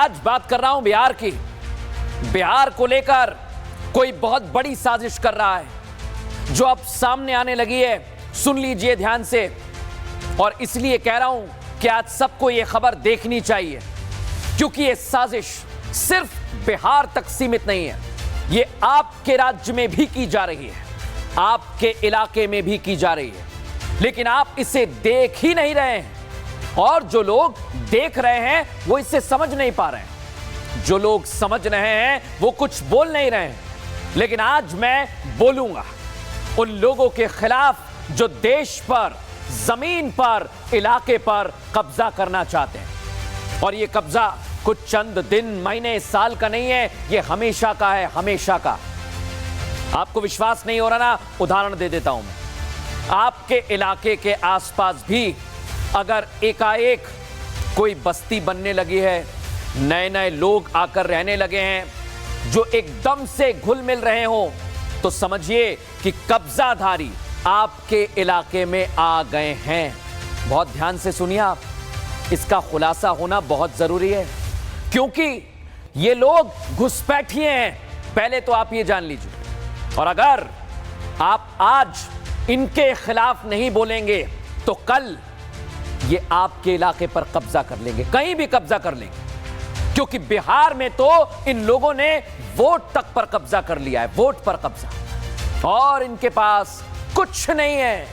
आज बात कर रहा हूं बिहार की। बिहार को लेकर कोई बहुत बड़ी साजिश कर रहा है जो अब सामने आने लगी है। सुन लीजिए ध्यान से, और इसलिए कह रहा हूं कि आज सबको यह खबर देखनी चाहिए, क्योंकि यह साजिश सिर्फ बिहार तक सीमित नहीं है, यह आपके राज्य में भी की जा रही है, आपके इलाके में भी की जा रही है, लेकिन आप इसे देख ही नहीं रहे हैं। और जो लोग देख रहे हैं वो इसे समझ नहीं पा रहे हैं, जो लोग समझ रहे हैं वो कुछ बोल नहीं रहे हैं। लेकिन आज मैं बोलूंगा उन लोगों के खिलाफ जो देश पर, जमीन पर, इलाके पर कब्जा करना चाहते हैं। और ये कब्जा कुछ चंद दिन, महीने, साल का नहीं है, ये हमेशा का है, हमेशा का। आपको विश्वास नहीं हो रहा ना, उदाहरण दे देता हूं मैं। आपके इलाके के आसपास भी अगर एकाएक कोई बस्ती बनने लगी है, नए नए लोग आकर रहने लगे हैं जो एकदम से घुल मिल रहे हो, तो समझिए कि कब्जाधारी आपके इलाके में आ गए हैं। बहुत ध्यान से सुनिए आप, इसका खुलासा होना बहुत जरूरी है, क्योंकि ये लोग घुसपैठिए हैं, पहले तो आप ये जान लीजिए। और अगर आप आज इनके खिलाफ नहीं बोलेंगे तो कल ये आपके इलाके पर कब्जा कर लेंगे, कहीं भी कब्जा कर लेंगे, क्योंकि बिहार में तो इन लोगों ने वोट तक पर कब्जा कर लिया है, वोट पर कब्जा। और इनके पास कुछ नहीं है,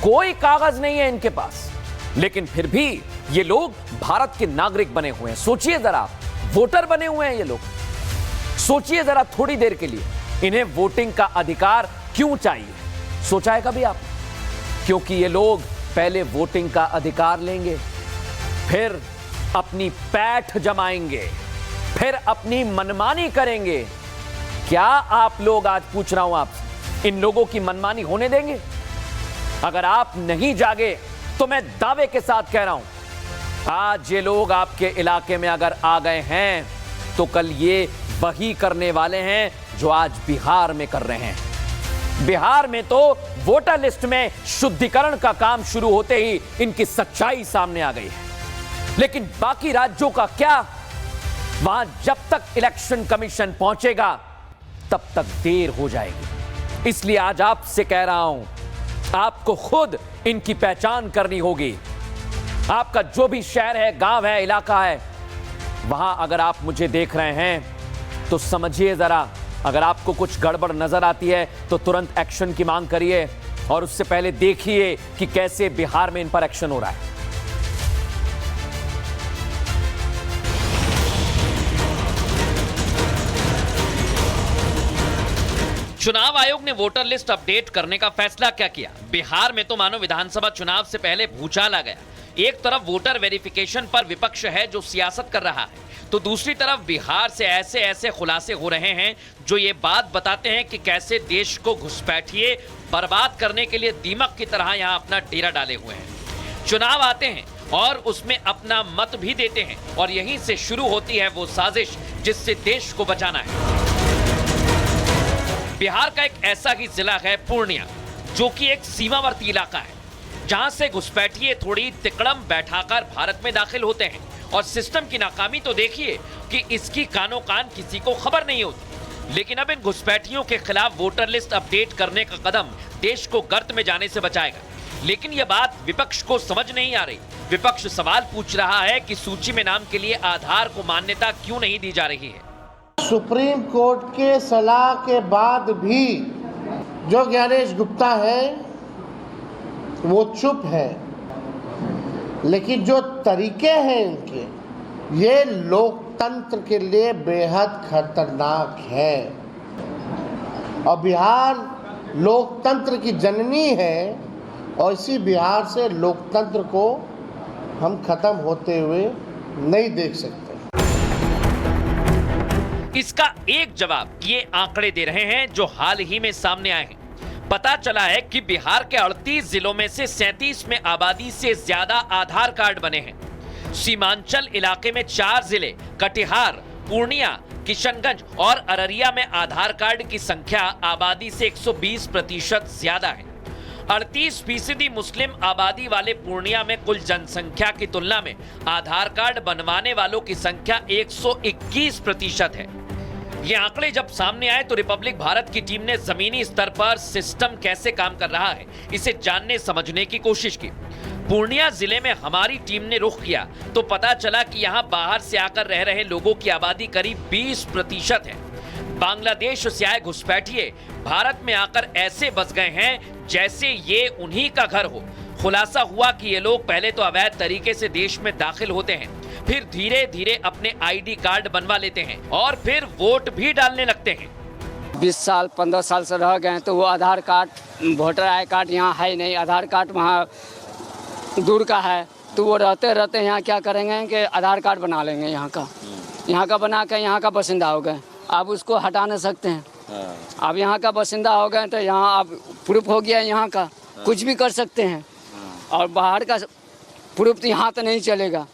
कोई कागज नहीं है इनके पास, लेकिन फिर भी ये लोग भारत के नागरिक बने हुए हैं। सोचिए जरा, वोटर बने हुए हैं ये लोग। सोचिए जरा थोड़ी देर के लिए, इन्हें वोटिंग का अधिकार क्यों चाहिए? सोचा है कभी आप? क्योंकि ये लोग पहले वोटिंग का अधिकार लेंगे, फिर अपनी पैठ जमाएंगे, फिर अपनी मनमानी करेंगे। क्या आप लोग, आज पूछ रहा हूं आपसे, इन लोगों की मनमानी होने देंगे? अगर आप नहीं जागे तो मैं दावे के साथ कह रहा हूं, आज ये लोग आपके इलाके में अगर आ गए हैं तो कल ये वही करने वाले हैं जो आज बिहार में कर रहे हैं। बिहार में तो वोटर लिस्ट में शुद्धिकरण का काम शुरू होते ही इनकी सच्चाई सामने आ गई है। लेकिन बाकी राज्यों का क्या? वहां जब तक इलेक्शन कमीशन पहुंचेगा तब तक देर हो जाएगी। इसलिए आज आपसे कह रहा हूं, आपको खुद इनकी पहचान करनी होगी। आपका जो भी शहर है, गांव है, इलाका है, वहां अगर आप मुझे देख रहे हैं तो समझिए जरा, अगर आपको कुछ गड़बड़ नजर आती है तो तुरंत एक्शन की मांग करिए, और उससे पहले देखिए कि कैसे बिहार में इन पर एक्शन हो रहा है। चुनाव आयोग ने वोटर लिस्ट अपडेट करने का फैसला क्या किया? बिहार में तो मानो विधानसभा चुनाव से पहले भूचाल आ गया। एक तरफ वोटर वेरिफिकेशन पर विपक्ष है जो सियासत कर रहा है, तो दूसरी तरफ बिहार से ऐसे ऐसे खुलासे हो रहे हैं जो ये बात बताते हैं कि कैसे देश को घुसपैठिए बर्बाद करने के लिए दीमक की तरह यहां अपना डेरा डाले हुए हैं। चुनाव आते हैं और उसमें अपना मत भी देते हैं, और यहीं से शुरू होती है वो साजिश जिससे देश को बचाना है। बिहार का एक ऐसा ही जिला है पूर्णिया, जो कि एक सीमावर्ती इलाका है, जहां से घुसपैठिए थोड़ी तिकड़म बैठाकर भारत में दाखिल होते हैं। और सिस्टम की नाकामी तो देखिए कि इसकी कानो कान किसी को खबर नहीं होती। लेकिन अब इन घुसपैठियों के खिलाफ वोटर लिस्ट अपडेट करने का कदम देश को गर्त में जाने से बचाएगा। लेकिन यह बात विपक्ष को समझ नहीं आ रही। विपक्ष सवाल पूछ रहा है कि सूची में नाम के लिए आधार को मान्यता क्यों नहीं दी जा रही है। सुप्रीम कोर्ट के सलाह के बाद भी जो ज्ञानेश गुप्ता है वो चुप है, लेकिन जो तरीके हैं इनके, ये लोकतंत्र के लिए बेहद खतरनाक है। और बिहार लोकतंत्र की जननी है, और इसी बिहार से लोकतंत्र को हम खत्म होते हुए नहीं देख सकते। इसका एक जवाब ये आंकड़े दे रहे हैं जो हाल ही में सामने आए हैं। पता चला है कि बिहार के 38 जिलों में से 37 में आबादी से ज्यादा आधार कार्ड बने हैं। सीमांचल इलाके में 4 जिले कटिहार, पूर्णिया, किशनगंज और अररिया में आधार कार्ड की संख्या आबादी से 120% ज्यादा है। 38% मुस्लिम आबादी वाले पूर्णिया में कुल जनसंख्या की तुलना में आधार कार्ड बनवाने वालों की संख्या 121% है। ये आंकड़े जब सामने आए तो रिपब्लिक भारत की टीम ने जमीनी स्तर पर सिस्टम कैसे काम कर रहा है इसे जानने समझने की कोशिश की। पूर्णिया जिले में हमारी टीम ने रुख किया तो पता चला कि यहाँ बाहर से आकर रह रहे लोगों की आबादी करीब 20% है। बांग्लादेश से आए घुसपैठिए भारत में आकर ऐसे बस गए हैं जैसे ये उन्हीं का घर हो। खुलासा हुआ कि ये लोग पहले तो अवैध तरीके से देश में दाखिल होते हैं, फिर धीरे धीरे अपने आईडी कार्ड बनवा लेते हैं और फिर वोट भी डालने लगते हैं। 20 साल 15 साल से रह गए तो वो आधार कार्ड, वोटर आई कार्ड यहाँ है ही नहीं। आधार कार्ड वहाँ दूर का है तो वो रहते रहते यहाँ क्या करेंगे कि आधार कार्ड बना लेंगे यहाँ का बना के यहाँ का बासिंदा हो गए। आप उसको हटा नहीं सकते हैं। आप यहाँ का बासिंदा हो गए तो यहाँ आप प्रूफ हो गया यहाँ का, कुछ भी कर सकते हैं। और बाहर का प्रूफ तो यहाँ तो नहीं चलेगा,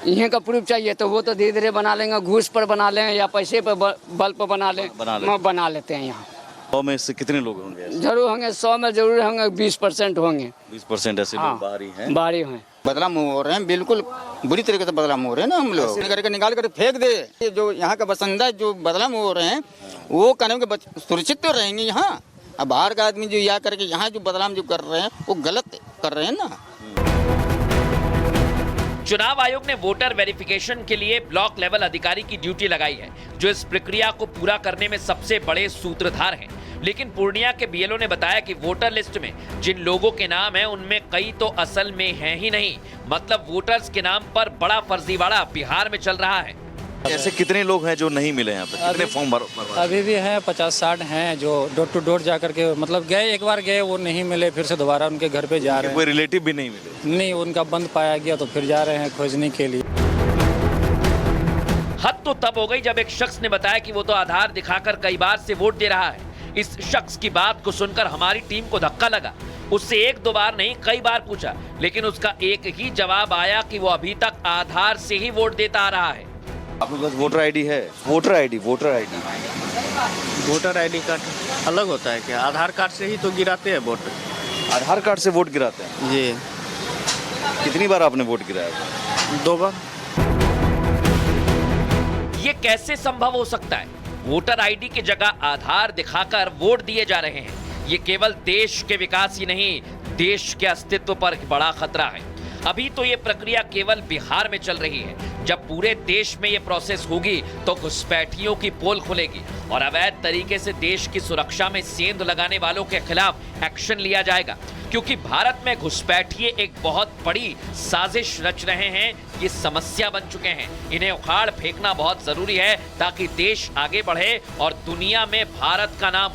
यहीं का प्रूफ चाहिए तो वो तो धीरे धीरे बना लेंगे, घूस पर बना लें या पैसे पर बल पर बना लेते हैं। यहाँ 100 में से कितने लोग होंगे? जरूर होंगे, 100 में जरूर होंगे 20% होंगे। 20% ऐसे लोग बाहरी हैं। बाहरी हैं, बदलाव हो रहे हैं, बिल्कुल बुरी तरीके से बदलाव हो रहे हैं ना। हम लोग करके निकाल कर फेंक दे। ये जो यहाँ का बसिंदा जो बदलाव हो रहे हैं वो कानून के सुरक्षित तो रहेंगे यहाँ। अब बाहर का आदमी जो यहाँ करके यहाँ जो बदलाव जो कर रहे हैं वो गलत कर रहे हैं ना। चुनाव आयोग ने वोटर वेरिफिकेशन के लिए ब्लॉक लेवल अधिकारी की ड्यूटी लगाई है, जो इस प्रक्रिया को पूरा करने में सबसे बड़े सूत्रधार हैं। लेकिन पूर्णिया के बीएलओ ने बताया कि वोटर लिस्ट में जिन लोगों के नाम हैं उनमें कई तो असल में हैं ही नहीं। मतलब वोटर्स के नाम पर बड़ा फर्जीवाड़ा बिहार में चल रहा है। ऐसे कितने लोग हैं जो नहीं मिले यहाँ पे? कितने फॉर्म भरवा? अभी भी हैं 50-60 हैं जो डोर टू डोर जा करके, मतलब गए, एक बार गए वो नहीं मिले, फिर से दोबारा उनके घर पे जा रहे हैं। कोई रिलेटिव भी नहीं मिले? नहीं, उनका बंद पाया गया तो फिर जा रहे हैं खोजने के लिए। हद तो तब हो गई जब एक शख्स ने बताया कि वो तो आधार दिखाकर कई बार से वोट दे रहा है। इस शख्स की बात को सुनकर हमारी टीम को धक्का लगा। उससे एक दो बार नहीं कई बार पूछा, लेकिन उसका एक ही जवाब आया कि वो अभी तक आधार से ही वोट देता आ रहा है। आपके पास वोटर आईडी है? वोटर आईडी कार्ड अलग होता है क्या? आधार कार्ड से ही तो गिराते हैं वोट। आधार कार्ड से वोट गिराते हैं जी। कितनी बार आपने वोट गिराया? 2 बार। ये कैसे संभव हो सकता है? वोटर आईडी की जगह आधार दिखाकर वोट दिए जा रहे हैं। ये केवल देश के विकास ही नहीं, देश के अस्तित्व पर बड़ा खतरा है। अभी तो ये प्रक्रिया केवल बिहार में चल रही है। जब पूरे देश में ये प्रोसेस होगी तो घुसपैठियों की पोल खुलेगी और अवैध तरीके से देश की सुरक्षा में सेंध लगाने वालों के खिलाफ एक्शन लिया जाएगा। क्योंकि भारत में घुसपैठिए एक बहुत बड़ी साजिश रच रहे हैं, ये समस्या बन चुके हैं। इन्हें उखाड़ फेंकना बहुत जरूरी है ताकि देश आगे बढ़े और दुनिया में भारत का नाम